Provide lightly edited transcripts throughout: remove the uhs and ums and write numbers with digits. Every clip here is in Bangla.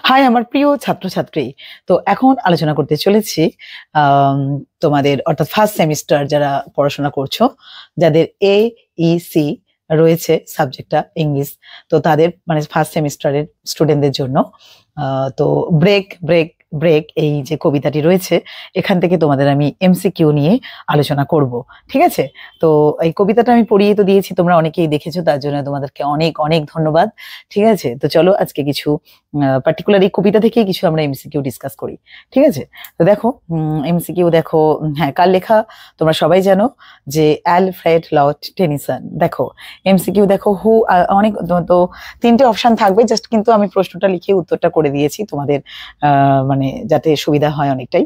হাই আমার প্রিয় ছাত্রছাত্রী। তো এখন আলোচনা করতে চলেছি তোমাদের অর্থাৎ ফার্স্ট সেমিস্টার যারা পড়াশোনা করছো, যাদের AEC রয়েছে সাবজেক্টটা ইংলিশ, তো তাদের মানে ফার্স্ট সেমিস্টারের স্টুডেন্টদের জন্য তো ব্রেক ব্রেক ব্রেক এই যে কবিতাটি রয়েছে, এখান থেকে তোমাদের আমি MCQ নিয়ে আলোচনা করব। ঠিক আছে, তো এই কবিতাটা আমি পড়িয়ে তো দিয়েছি, তোমরা অনেকেই দেখেছো, তার জন্য তোমাদেরকে অনেক অনেক ধন্যবাদ। ঠিক আছে, তো চলো আজকে কিছু পার্টিকুলার এই কবিতা থেকে কিছু আমরা MCQ ডিসকাস করি। ঠিক আছে, তো দেখো MCQ দেখো, হ্যাঁ কার লেখা তোমরা সবাই জানো যে অ্যালফ্রেড লর্ড টেনিসন। দেখো MCQ দেখো হু, অনেক তো তিনটে অপশন থাকবে, জাস্ট কিন্তু আমি প্রশ্নটা লিখে উত্তরটা করে দিয়েছি তোমাদের মানে যাতে সুবিধা হয় অনেকটাই।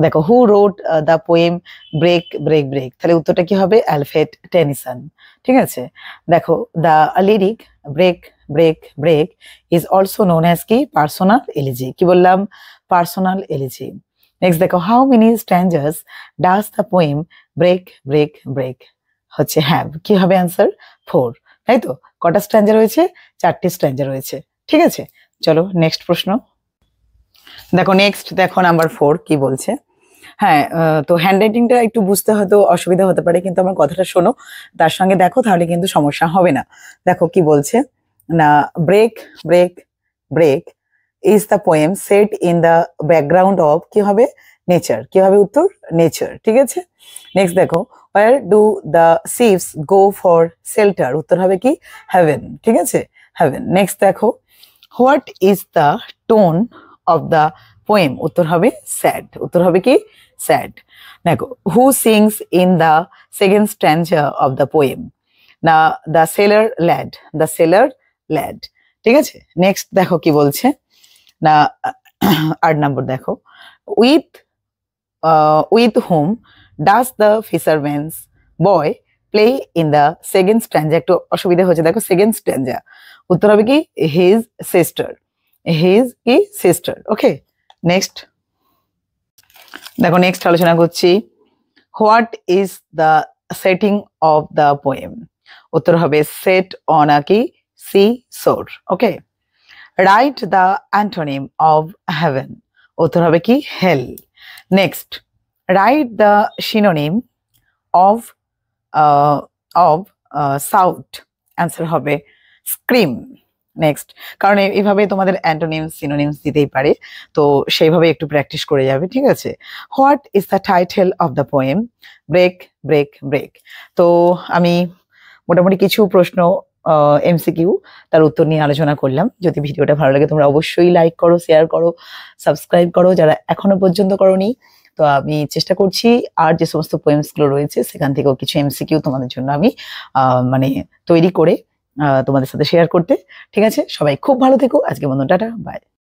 দেখো who wrote the poem break break break, তাহলে উত্তরটা কি হবে? Alfred Tennyson. ঠিক আছে, দেখো the lyric break break break is also known as কি পার্সোনাল এলিজি। কি বললাম? Personal elegy. নেক্সট দেখো how many stanzas does the poem break break break হচ্ছে হ্যাভ। কি হবে অ্যান্সার? 4। তাই তো, কটা স্ট্যান্ডার রয়েছে? 4টি স্ট্যান্ডার রয়েছে। ঠিক আছে, চলো নেক্সট প্রশ্ন দেখো। নেক্সট দেখো নাম্বার 4 কি বলছে। হ্যাঁ, তো হ্যান্ড রাইটিংটা একটু বুঝতে হয়তো অসুবিধা হতে পারে, কিন্তু আমার কথাটা শোনো, তার সঙ্গে দেখো, তাহলে কিন্তু সমস্যা হবে না। দেখো কি বলছে না, break break break is the poem set in the background of, কি হবে? নেচার। কি হবে উত্তর? নেচার। ঠিক আছে, নেক্সট দেখো where do the thieves go for shelter, উত্তর হবে কি? হেভেন। ঠিক আছে, হেভেন। নেক্সট দেখো what is the tone of the poem, উত্তর হবে স্যাড। উত্তর হবে কি? স্যাড। দেখো who sings in the second stanza of the poem, না the sailor lad. The sailor lad. ঠিক আছে, নেক্সট দেখো কি বলছে না 8 নম্বর দেখো with with whom does the fisherman's boy play in the second stanza. একটু অসুবিধা হচ্ছে, দেখো সেকেন্ড স্ট্যান্ডা, উত্তর হবে কি? His sister. হিজ কি? সিস্টার। ওকে, নেক্সট দেখো, নেক্সট আলোচনা করছি what is the setting of the poem, উত্তর হবে সেট অন আ কি? Sea shore. Okay, write the antonym of heaven, উত্তর হবে কি? Hell. Next write the synonym of of south, answer হবে স্ক্রিম। নেক্সট, কারণ এইভাবে তোমাদের অ্যান্টোনিমস সিনোনিমস দিতেই পারে, তো সেইভাবে একটু প্র্যাকটিস করে যাবে। ঠিক আছে, what is the title of the poem break break break. তো আমি মোটামুটি কিছু প্রশ্ন MCQ তার উত্তর নিয়ে আলোচনা করলাম। যদি ভিডিওটা ভালো লাগে তোমরা অবশ্যই লাইক করো, শেয়ার করো, সাবস্ক্রাইব করো যারা এখনো পর্যন্ত করোনি। তো আমি চেষ্টা করছি আর যে সমস্ত পোয়েমসগুলো রয়েছে সেখান থেকেও কিছু MCQ তোমাদের জন্য আমি মানে তৈরি করে তোমাদের সাথে শেয়ার করতে। ঠিক আছে, সবাই খুব ভালো থেকো, আজকে মতন টাটা, বাই।